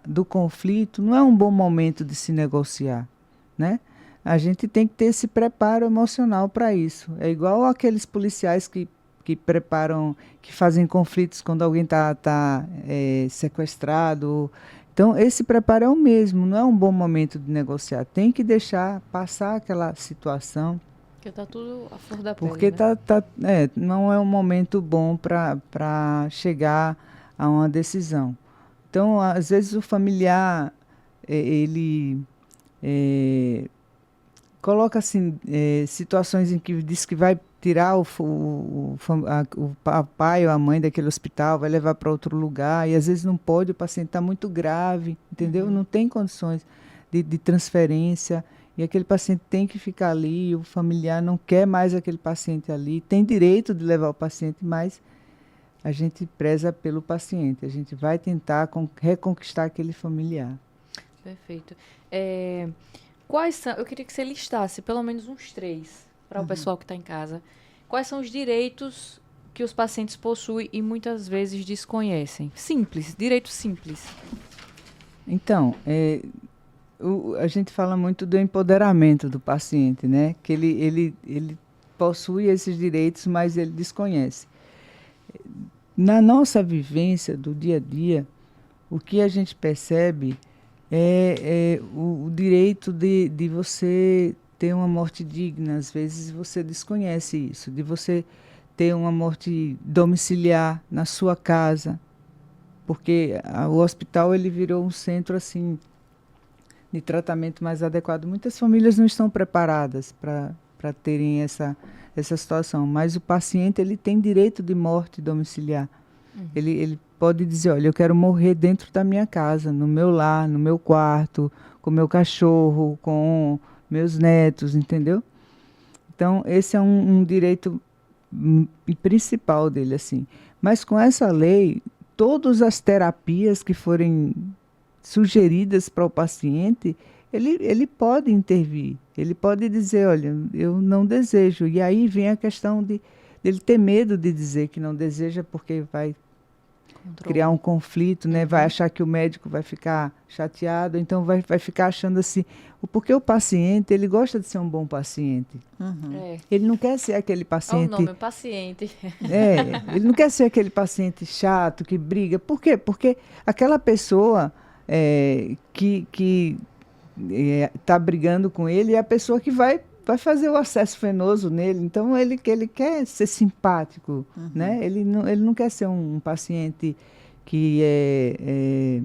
do conflito, não é um bom momento de se negociar, né? A gente tem que ter esse preparo emocional para isso. É igual aqueles policiais que preparam, que fazem conflitos quando alguém está sequestrado. Então, esse preparo é o mesmo, não é um bom momento de negociar. Tem que deixar passar aquela situação. Porque está tudo à flor da pele, porque né? não é um momento bom para chegar a uma decisão. Então, às vezes, o familiar, ele coloca assim, situações em que diz que vai tirar o pai ou a mãe daquele hospital, vai levar para outro lugar, e às vezes não pode, o paciente está muito grave, entendeu? Não tem condições de transferência, e aquele paciente tem que ficar ali, o familiar não quer mais aquele paciente ali, tem direito de levar o paciente, mas a gente preza pelo paciente, a gente vai tentar reconquistar aquele familiar. Perfeito. Quais são, eu queria que você listasse pelo menos uns 3 para o pessoal que está em casa. Quais são os direitos que os pacientes possuem e muitas vezes desconhecem? Simples, direitos simples. Então, a gente fala muito do empoderamento do paciente, né? Que ele possui esses direitos, mas ele desconhece. Na nossa vivência do dia a dia, o que a gente percebe é o direito de você ter uma morte digna. Às vezes você desconhece isso, de você ter uma morte domiciliar na sua casa, porque o hospital ele virou um centro assim de tratamento mais adequado. Muitas famílias não estão preparadas para terem essa situação, mas o paciente ele tem direito de morte domiciliar. Ele pode dizer, olha, eu quero morrer dentro da minha casa, no meu lar, no meu quarto, com meu cachorro, com meus netos, entendeu? Então, esse é um direito principal dele, assim. Mas com essa lei, todas as terapias que forem sugeridas para o paciente, ele pode intervir. Ele pode dizer, olha, eu não desejo. E aí vem a questão dele ter medo de dizer que não deseja, porque vai criar um conflito, né? Vai achar que o médico vai ficar chateado, então vai ficar achando assim, porque o paciente, ele gosta de ser um bom paciente. Ele não quer ser aquele paciente... Olha o nome, paciente. Ele não quer ser aquele paciente chato, que briga. Por quê? Porque aquela pessoa que está brigando com ele é a pessoa que vai fazer o acesso venoso nele. Então, ele quer ser simpático, né? Ele não quer ser um paciente que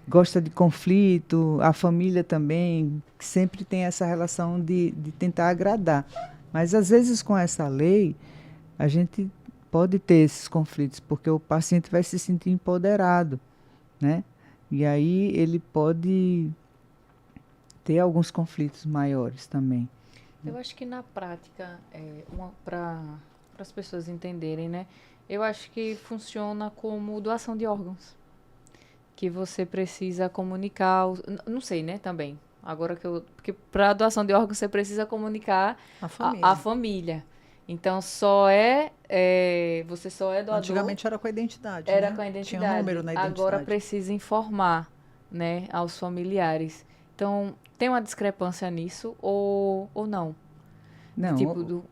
gosta de conflito, a família também, que sempre tem essa relação de tentar agradar. Mas, às vezes, com essa lei, a gente pode ter esses conflitos, porque o paciente vai se sentir empoderado, né? E aí ele pode ter alguns conflitos maiores também. Eu acho que na prática, para as pessoas entenderem, né? Eu acho que funciona como doação de órgãos. Que você precisa comunicar... Não sei, né? Também. Agora porque para doação de órgãos você precisa comunicar a família. Então, você só é doador... Antigamente era com a identidade, Era né? com a identidade. Tinha um número na identidade. Agora precisa informar, né, aos familiares. Então, tem uma discrepância nisso ou não? Não, Tipo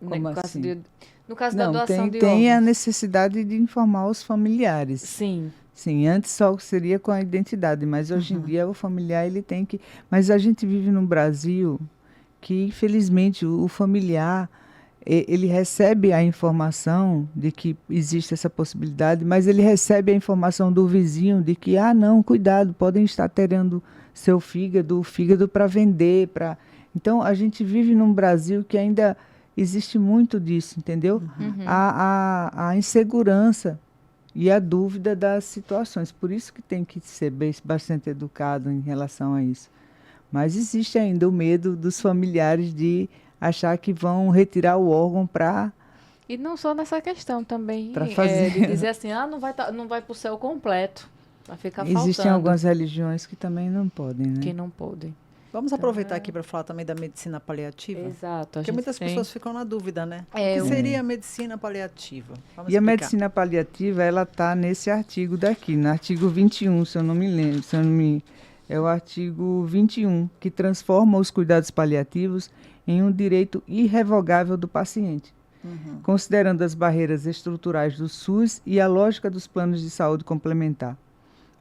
como assim? No caso da doação de tem a órgãos. necessidade de informar os familiares. Sim. Sim, antes só seria com a identidade, mas hoje em dia o familiar ele tem que... Mas a gente vive num Brasil que, infelizmente, o familiar... ele recebe a informação de que existe essa possibilidade, mas ele recebe a informação do vizinho de que, não, cuidado, podem estar terando seu fígado para vender. Então, a gente vive num Brasil que ainda existe muito disso, entendeu? A insegurança e a dúvida das situações. Por isso que tem que ser bastante educado em relação a isso. Mas existe ainda o medo dos familiares de achar que vão retirar o órgão para... E não só nessa questão também, fazer... de dizer assim, não vai para o céu completo, vai ficar faltando. Existem algumas religiões que também não podem, né? Que não podem. Vamos aproveitar aqui para falar também da medicina paliativa? Exato. Porque muitas pessoas ficam na dúvida, né? O que seria a medicina paliativa? Vamos explicar. A medicina paliativa, ela está nesse artigo daqui, no artigo 21, se eu não me lembro, é o artigo 21, que transforma os cuidados paliativos em um direito irrevogável do paciente, considerando as barreiras estruturais do SUS e a lógica dos planos de saúde complementar.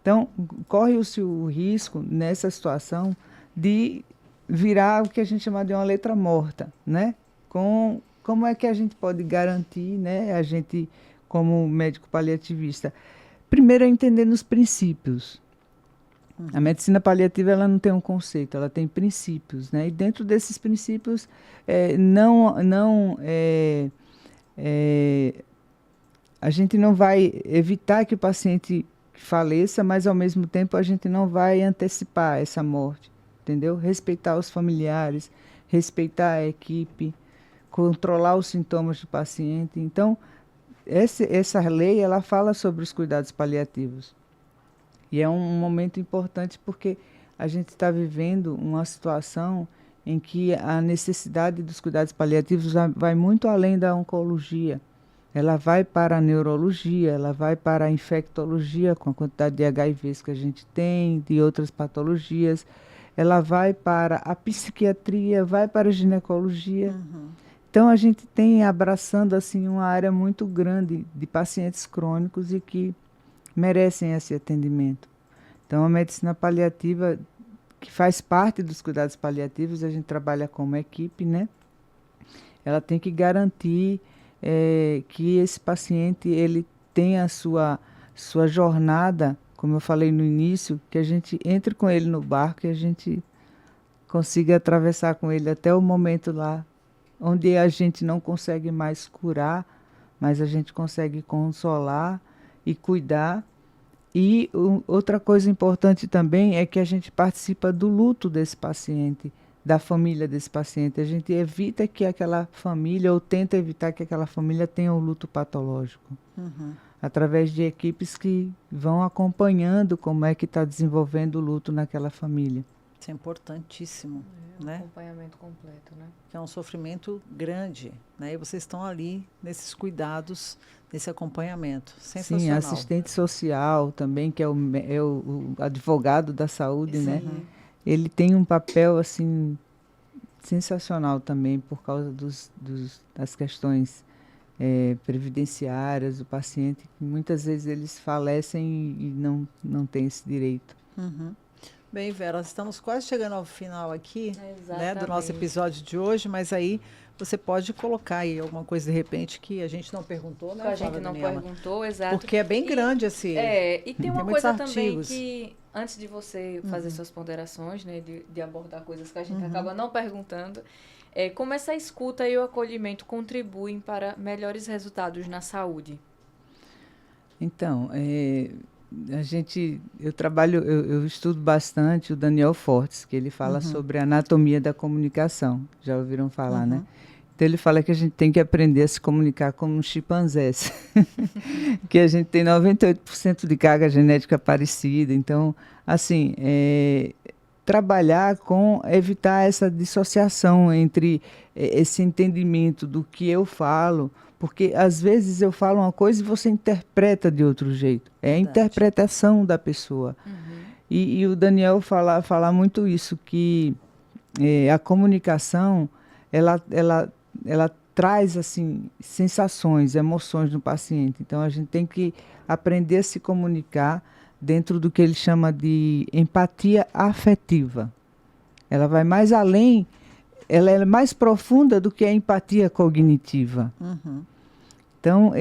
Então, corre-se o risco, nessa situação, de virar o que a gente chama de uma letra morta, né? Como é que a gente pode garantir, né, a gente, como médico paliativista? Primeiro é entender nos princípios. A medicina paliativa ela não tem um conceito, ela tem princípios, né? E dentro desses princípios, a gente não vai evitar que o paciente faleça, mas ao mesmo tempo a gente não vai antecipar essa morte, entendeu? Respeitar os familiares, respeitar a equipe, controlar os sintomas do paciente. Então, essa lei ela fala sobre os cuidados paliativos. E é um momento importante porque a gente está vivendo uma situação em que a necessidade dos cuidados paliativos vai muito além da oncologia. Ela vai para a neurologia, ela vai para a infectologia, com a quantidade de HIVs que a gente tem, de outras patologias. Ela vai para a psiquiatria, vai para a ginecologia. Então, a gente tem abraçando assim uma área muito grande de pacientes crônicos e que merecem esse atendimento. Então, a medicina paliativa, que faz parte dos cuidados paliativos, a gente trabalha como equipe, né? Ela tem que garantir que esse paciente ele tenha a sua jornada, como eu falei no início, que a gente entre com ele no barco e a gente consiga atravessar com ele até o momento lá, onde a gente não consegue mais curar, mas a gente consegue consolar e cuidar. E outra coisa importante também é que a gente participa do luto desse paciente, da família desse paciente. A gente evita que aquela família, ou tenta evitar que aquela família tenha um luto patológico. Através de equipes que vão acompanhando como é que está desenvolvendo o luto naquela família. Isso é importantíssimo, Um né? acompanhamento completo, né? Que é um sofrimento grande, né? E vocês estão ali nesses cuidados, nesse acompanhamento. Sensacional. Sim, assistente social também, que é o advogado da saúde, né? Ele tem um papel, assim, sensacional também, por causa das questões previdenciárias do paciente, que muitas vezes eles falecem e não têm esse direito. Bem, Vera, estamos quase chegando ao final aqui, né, do nosso Exatamente. episódio de hoje, mas aí você pode colocar aí alguma coisa de repente que a gente não perguntou, né, A gente Flávia não Daniela? perguntou, exato. Porque é bem grande esse... E tem uma muitos coisa também artigos. que, antes de você fazer suas ponderações, né, de abordar coisas que a gente acaba não perguntando, como essa escuta e o acolhimento contribuem para melhores resultados na saúde? Então, eu estudo bastante o Daniel Fortes, que ele fala sobre a anatomia da comunicação. Já ouviram falar, né? Então ele fala que a gente tem que aprender a se comunicar como um chimpanzés, que a gente tem 98% de carga genética parecida. Então, assim, trabalhar com evitar essa dissociação entre esse entendimento do que eu falo, porque às vezes eu falo uma coisa e você interpreta de outro jeito. É a interpretação da pessoa. E o Daniel fala muito isso, que a comunicação, ela traz assim sensações, emoções no paciente. Então a gente tem que aprender a se comunicar dentro do que ele chama de empatia afetiva. Ela vai mais além, ela é mais profunda do que a empatia cognitiva. Então,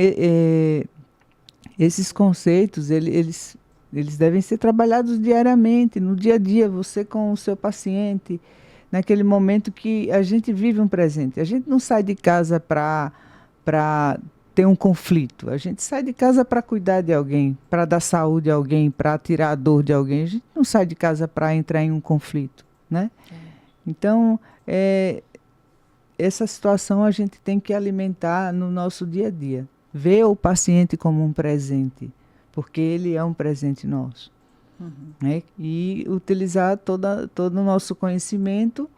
esses conceitos, eles devem ser trabalhados diariamente, no dia a dia, você com o seu paciente, naquele momento que a gente vive um presente. A gente não sai de casa para ter um conflito. A gente sai de casa para cuidar de alguém, para dar saúde a alguém, para tirar a dor de alguém. A gente não sai de casa para entrar em um conflito, né? Então, essa situação a gente tem que alimentar no nosso dia a dia. Ver o paciente como um presente, porque ele é um presente nosso. Né? E utilizar todo o nosso conhecimento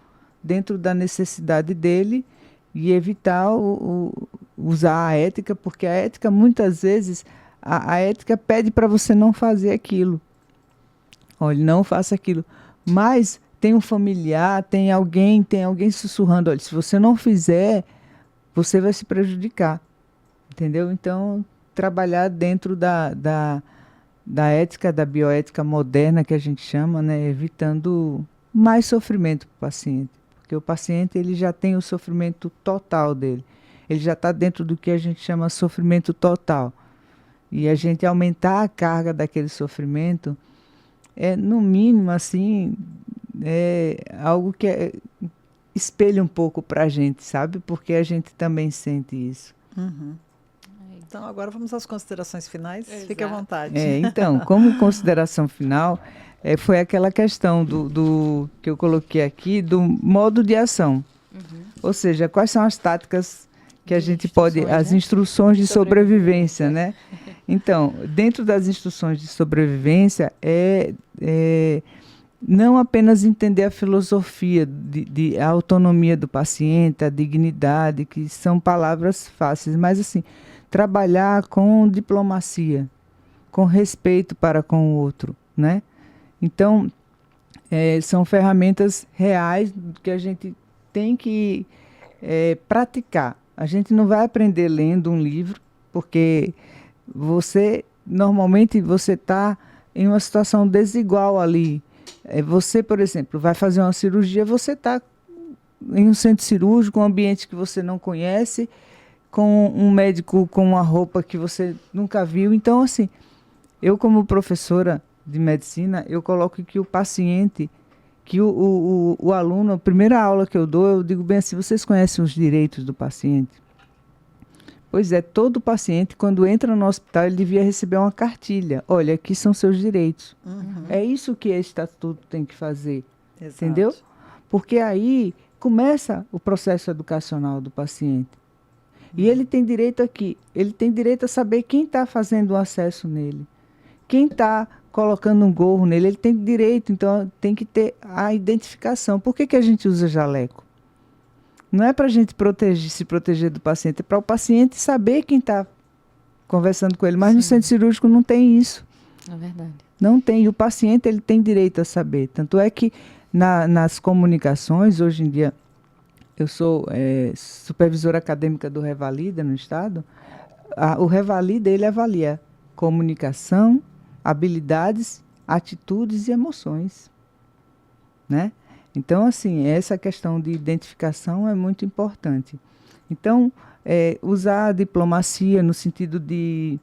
dentro da necessidade dele e evitar usar a ética, porque a ética, muitas vezes, a ética pede para você não fazer aquilo. Olha, não faça aquilo. Mas tem um familiar, tem alguém sussurrando, olha, se você não fizer, você vai se prejudicar. Entendeu? Então, trabalhar dentro da ética, da bioética moderna, que a gente chama, né, evitando mais sofrimento para o paciente. Porque o paciente ele já tem o sofrimento total dele. Ele já está dentro do que a gente chama sofrimento total. E a gente aumentar a carga daquele sofrimento no mínimo, assim, algo que espelha um pouco para a gente, sabe? Porque a gente também sente isso. Então, agora vamos às considerações finais. Exato. Fique à vontade. Então, como consideração final, foi aquela questão do que eu coloquei aqui, do modo de ação. Ou seja, quais são as táticas que a gente pode... As instruções de sobrevivência, né? Então, dentro das instruções de sobrevivência, não apenas entender a filosofia de a autonomia do paciente, a dignidade, que são palavras fáceis, mas assim, trabalhar com diplomacia, com respeito para com o outro, né? Então, são ferramentas reais que a gente tem que praticar. A gente não vai aprender lendo um livro, porque normalmente você está em uma situação desigual ali. Você, por exemplo, vai fazer uma cirurgia, você está em um centro cirúrgico, um ambiente que você não conhece, com um médico com uma roupa que você nunca viu. Então, assim, eu como professora de medicina, eu coloco que o paciente, que o aluno, a primeira aula que eu dou, eu digo bem assim, vocês conhecem os direitos do paciente? Pois é, todo paciente, quando entra no hospital, ele devia receber uma cartilha. Olha, aqui são seus direitos. É isso que esse estatuto tem que fazer. Exato. Entendeu? Porque aí começa o processo educacional do paciente. E ele tem direito aqui, ele tem direito a saber quem está fazendo o acesso nele, quem está colocando um gorro nele, ele tem direito, então tem que ter a identificação. Por que a gente usa jaleco? Não é para a gente se proteger do paciente, é para o paciente saber quem está conversando com ele, mas no centro cirúrgico não tem isso. É verdade. Não tem, e o paciente ele tem direito a saber. Tanto é que nas comunicações, hoje em dia, eu sou supervisora acadêmica do Revalida no estado. O Revalida ele avalia comunicação, habilidades, atitudes e emoções, né? Então, assim, essa questão de identificação é muito importante. Então, usar a diplomacia no sentido de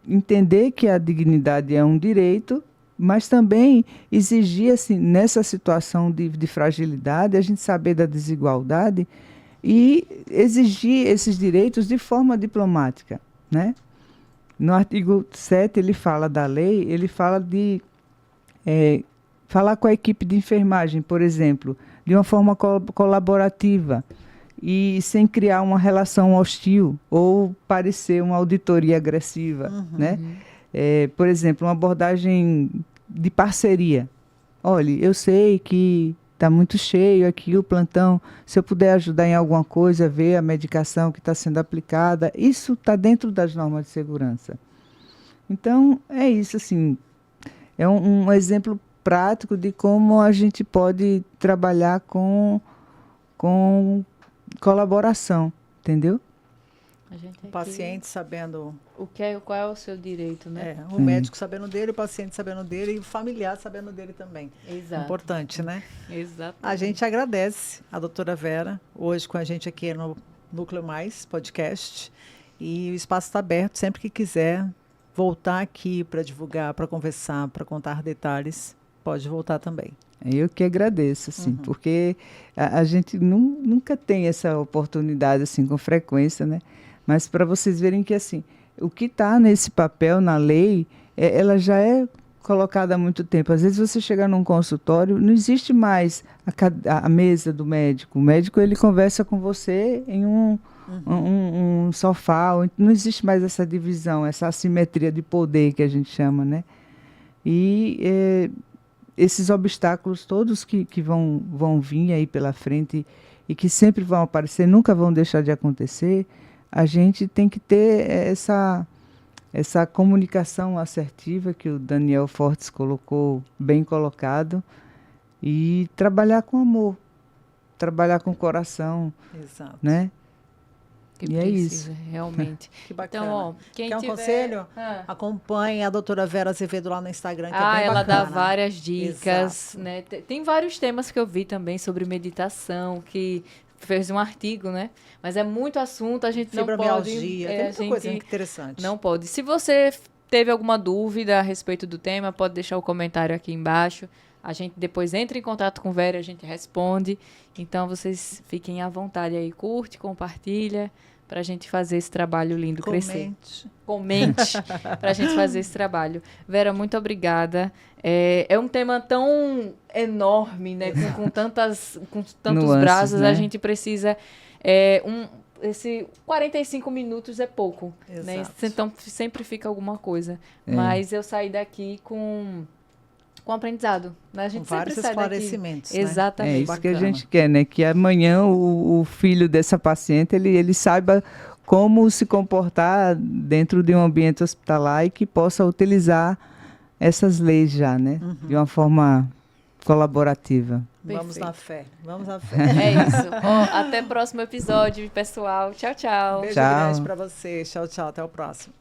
entender que a dignidade é um direito, mas também exigir, assim, nessa situação de fragilidade, a gente saber da desigualdade e exigir esses direitos de forma diplomática, né? No artigo 7, ele fala da lei, ele fala de falar com a equipe de enfermagem, por exemplo, de uma forma colaborativa e sem criar uma relação hostil ou parecer uma auditoria agressiva, né? Por exemplo, uma abordagem de parceria. Olha, eu sei que está muito cheio aqui o plantão, se eu puder ajudar em alguma coisa, ver a medicação que está sendo aplicada, isso está dentro das normas de segurança. Então, é isso, assim, é um exemplo prático de como a gente pode trabalhar com colaboração, entendeu? O paciente sabendo qual é o seu direito, né? o médico sabendo dele, o paciente sabendo dele e o familiar sabendo dele também. Exato. Importante, né? Exato. A gente agradece a doutora Vera, hoje com a gente aqui no Núcleo Mais Podcast. E o espaço está aberto, sempre que quiser voltar aqui para divulgar, para conversar, para contar detalhes, pode voltar também. Eu que agradeço, assim, porque a gente nunca tem essa oportunidade assim com frequência, né? Mas para vocês verem que, assim, o que está nesse papel, na lei, ela já é colocada há muito tempo. Às vezes você chega num consultório, não existe mais a mesa do médico. O médico, ele conversa com você em um sofá. Não existe mais essa divisão, essa assimetria de poder que a gente chama, né? E esses obstáculos todos que vão vir aí pela frente e que sempre vão aparecer, nunca vão deixar de acontecer, a gente tem que ter essa comunicação assertiva que o Daniel Fortes colocou, bem colocado, e trabalhar com amor, trabalhar com coração. Exato. Né? Que e precisa, é isso. Realmente. Que bacana. Então, ó, quem quer um tiver... conselho? Acompanhe a doutora Vera Azevedo lá no Instagram, que é bem ela bacana. dá várias dicas, Exato. né? Tem vários temas que eu vi também sobre meditação, que fez um artigo, né? Mas é muito assunto, a gente não pode... Fibromialgia, tem muita coisa interessante. Não pode. Se você teve alguma dúvida a respeito do tema, pode deixar o comentário aqui embaixo. A gente depois entra em contato com o Vera, a gente responde. Então, vocês fiquem à vontade aí. Curte, compartilha, para a gente fazer esse trabalho lindo crescer. Comente para a gente fazer esse trabalho. Vera, muito obrigada. É um tema tão enorme, né? Com tantos nuances, braços, né? a gente precisa... Esse 45 minutos é pouco, né? Então, sempre fica alguma coisa. Mas eu saí daqui com aprendizado. Né? A gente com vários esclarecimentos. Né? Exatamente. É isso que a gente quer, né? Que amanhã o filho dessa paciente, ele saiba como se comportar dentro de um ambiente hospitalar e que possa utilizar essas leis já, né? De uma forma colaborativa. Vamos Perfeito. na fé. Vamos na fé. É isso. Ó, até o próximo episódio, pessoal. Tchau, tchau. Beijo Tchau. grande para vocês. Tchau, tchau. Até o próximo.